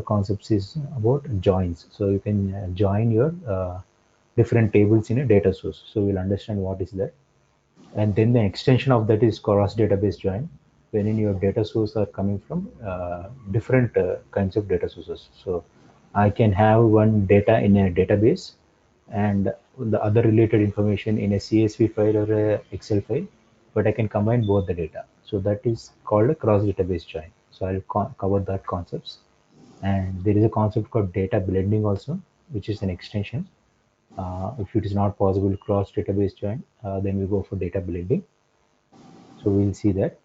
concepts is about joins. So you can join your different tables in a data source. So we'll understand what is that. And then the extension of that is cross database join, when in your data source are coming from different kinds of data sources. So I can have one data in a database and the other related information in a CSV file or a Excel file, but I can combine both the data. So that is called a cross database join. So I'll cover that concepts. And there is a concept called data blending also, which is an extension. If it is not possible to cross database join, then we go for data blending. So we'll see that.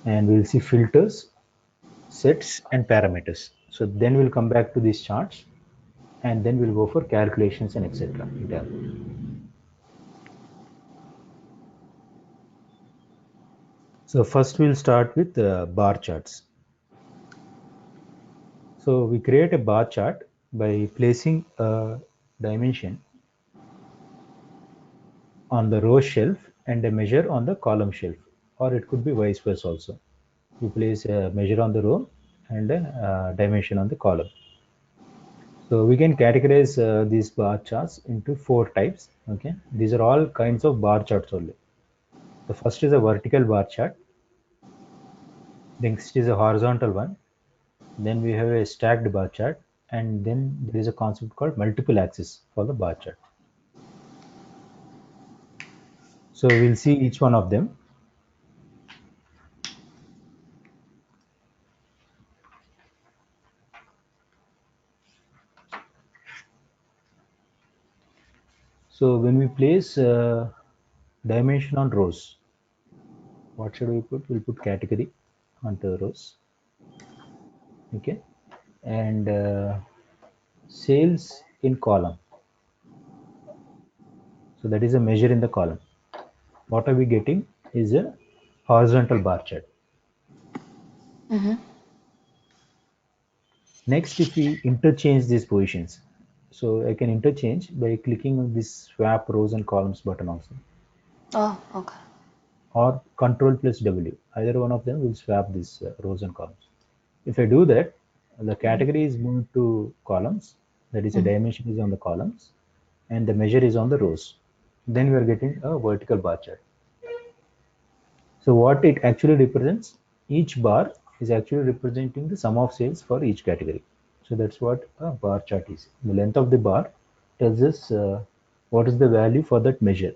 And we'll see filters, sets, and parameters. So then we'll come back to these charts, and then we'll go for calculations and etc. So first we'll start with bar charts. So we create a bar chart by placing a dimension on the row shelf and a measure on the column shelf, or it could be vice versa also. You place a measure on the row and a dimension on the column. So we can categorize these bar charts into 4 types. Okay, these are all kinds of bar charts only. The first is a vertical bar chart. Next is a horizontal one. Then we have a stacked bar chart, and then there is a concept called multiple axis for the bar chart. So we'll see each one of them. So when we place dimension on rows, what should we put? We'll put category onto rows. Okay, and sales in column. So that is a measure in the column. What are we getting is a horizontal bar chart. Next, if we interchange these positions, so I can interchange by clicking on this swap rows and columns button also. Oh, okay. Or Control plus W. Either one of them will swap these rows and columns. If I do that, the category is moved to columns. That is, a dimension is on the columns, and the measure is on the rows. Then we are getting a vertical bar chart. So what it actually represents, each bar is actually representing the sum of sales for each category. So that's what a bar chart is. The length of the bar tells us what is the value for that measure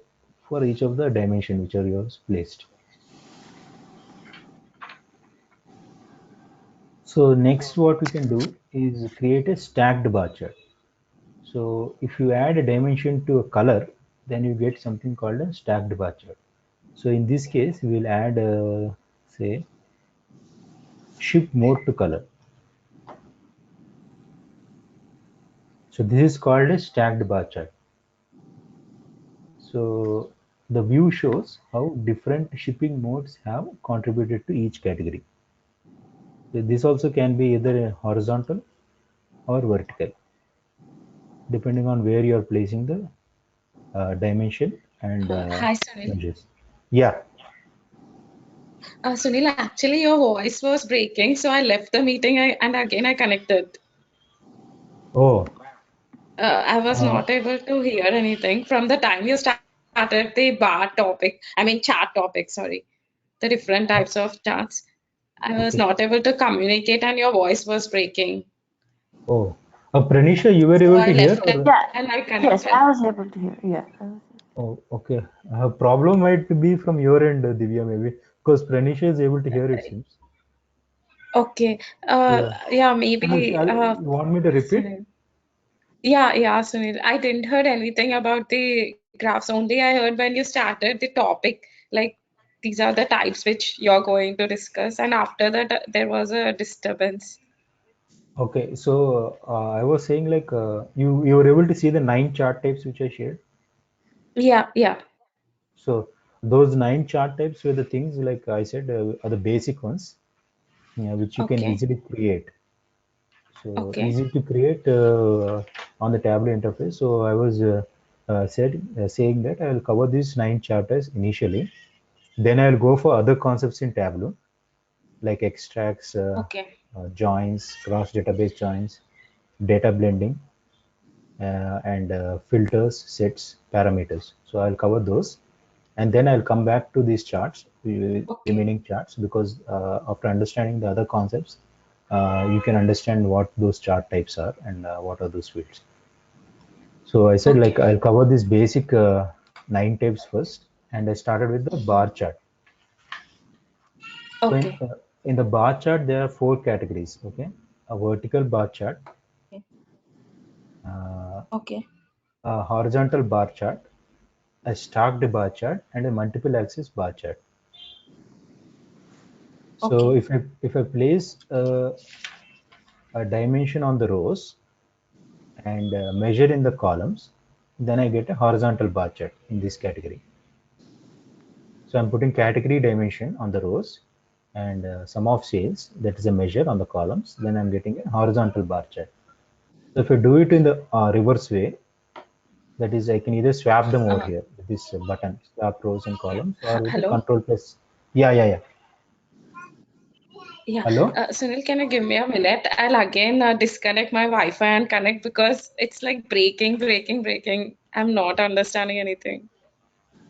for each of the dimension which are yours placed. So next what we can do is create a stacked bar chart. So if you add a dimension to a color, then you get something called a stacked bar chart. So in this case, we will add, say, shift mode to color. So this is called a stacked bar chart. So the view shows how different shipping modes have contributed to each category. So this also can be either horizontal or vertical, depending on where you are placing the dimension and Hi, Sunil. measures. Yeah. Sunil, actually, your voice was breaking, so I left the meeting and again I connected. Oh. I was not able to hear anything from the time you started the bar topic. I mean, chat topic, sorry. The different types of charts. I was Okay. not able to communicate and your voice was breaking. Oh. Pranisha, you were So able I to hear? left it Or? Yeah. and I Yes, connected. I was able to hear. Yeah. Oh, okay. Problem might be from your end, Divya, maybe, because Pranisha is able to hear, it seems. Okay. Yeah, maybe. You want me to repeat? Sunil. Yeah, Sunil. I didn't heard anything about the graphs. Only I heard when you started the topic, like these are the types which you're going to discuss, and after that there was a disturbance. Okay, so I was saying like you were able to see the 9 chart types which I shared. Yeah. So those 9 chart types were the things like I said are the basic ones, which you can Okay. easily create. So Okay. easy to create on the Tableau interface. So I was saying that I will cover these 9 chapters initially. Then I will go for other concepts in Tableau. like extracts, Okay. joins, cross database joins, data blending, and filters, sets, parameters. So I'll cover those, and then I'll come back to these charts, Okay. remaining charts, because after understanding the other concepts, you can understand what those chart types are and what are those fields. So I said like Okay. I'll cover this basic 9 types first, and I started with the bar chart. So Okay. in the bar chart, there are 4 categories. Okay, a vertical bar chart, Okay. uh, Okay. a horizontal bar chart, a stacked bar chart, and a multiple axis bar chart. So Okay. if I place a dimension on the rows and measure in the columns, then I get a horizontal bar chart in this category. So I'm putting category dimension on the rows and sum of sales, that is a measure on the columns, then I'm getting a horizontal bar chart. So if I do it in the reverse way, that is I can either swap them over here with this button, swap rows and columns, or with the Hello. control plus. Yeah. Yeah. Hello? Sunil, can you give me a minute? I'll again disconnect my Wi-Fi and connect because it's like breaking. I'm not understanding anything.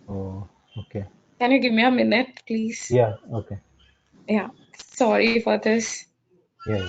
Oh, okay. Can you give me a minute, please? Yeah, okay. Yeah. Sorry for this. Yeah.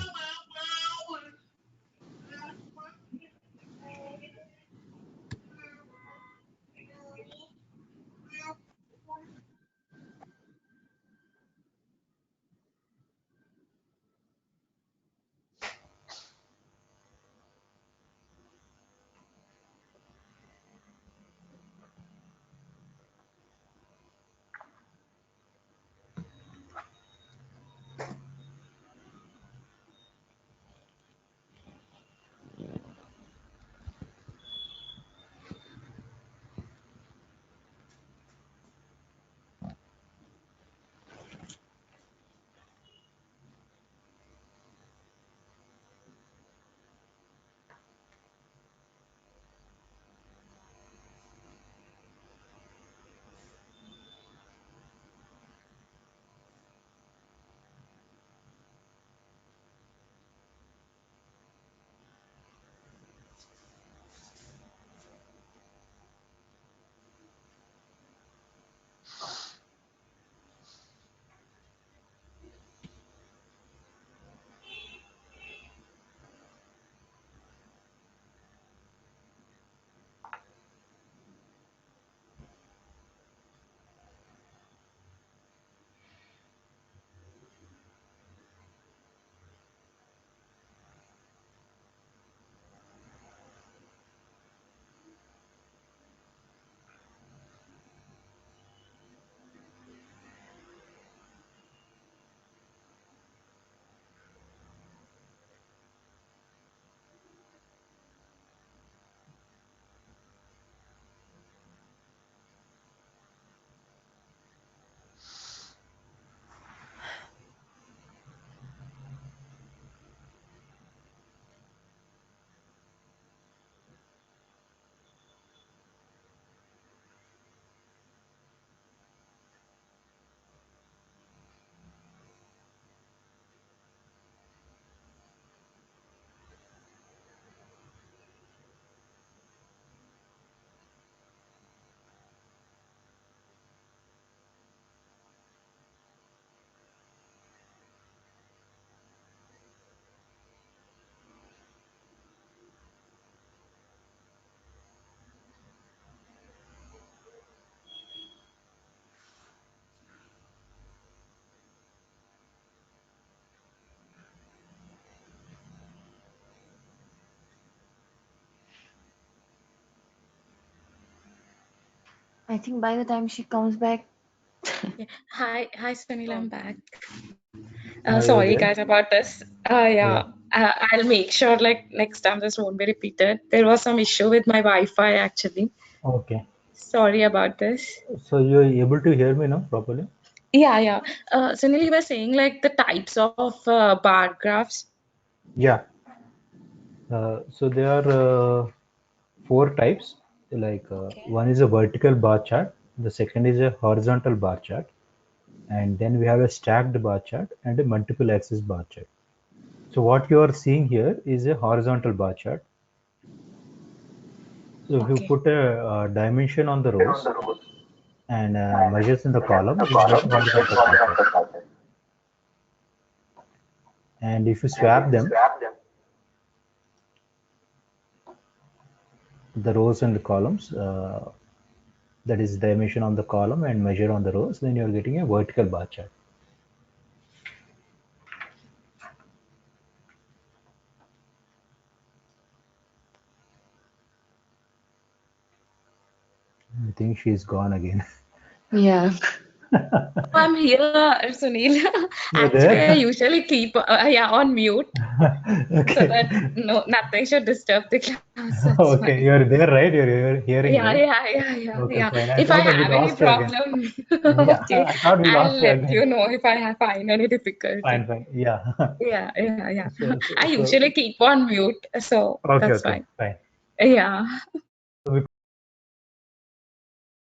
I think by the time she comes back, Yeah. Hi, Sunil. I'm back. Are you Sorry, there? guys, about this. Yeah. Yeah. I'll make sure like next time this won't be repeated. There was some issue with my Wi-Fi actually. Okay. Sorry about this. So you're able to hear me now properly? Yeah. Sunil, you were saying like the types of bar graphs. Yeah. So there are 4 types. Like Okay. one is a vertical bar chart, the second is a horizontal bar chart, And then we have a stacked bar chart and a multiple axis bar chart. So what you are seeing here is a horizontal bar chart. So if you Okay. put a dimension on the rows and measures in the column, you get a horizontal bar chart. And if you swap them, the rows and the columns, that is dimension on the column and measure on the rows, then you're getting a vertical bar chart. I think she's gone again. Yeah. I'm here, Sunil. You're Actually, I there? usually keep yeah on mute so Okay. that nothing should disturb the class. That's why. Okay, you're there, right? You're hearing, Yeah, right? yeah, yeah, yeah, Okay, yeah. fine. I If I thought we have any lost you again. problem, Yeah, okay, I thought we I'll lost you let again. you know if I find any difficulty. Fine, fine. Yeah. Yeah, yeah, yeah. So, so, I so usually keep on mute, so okay, that's okay, fine. fine. Yeah.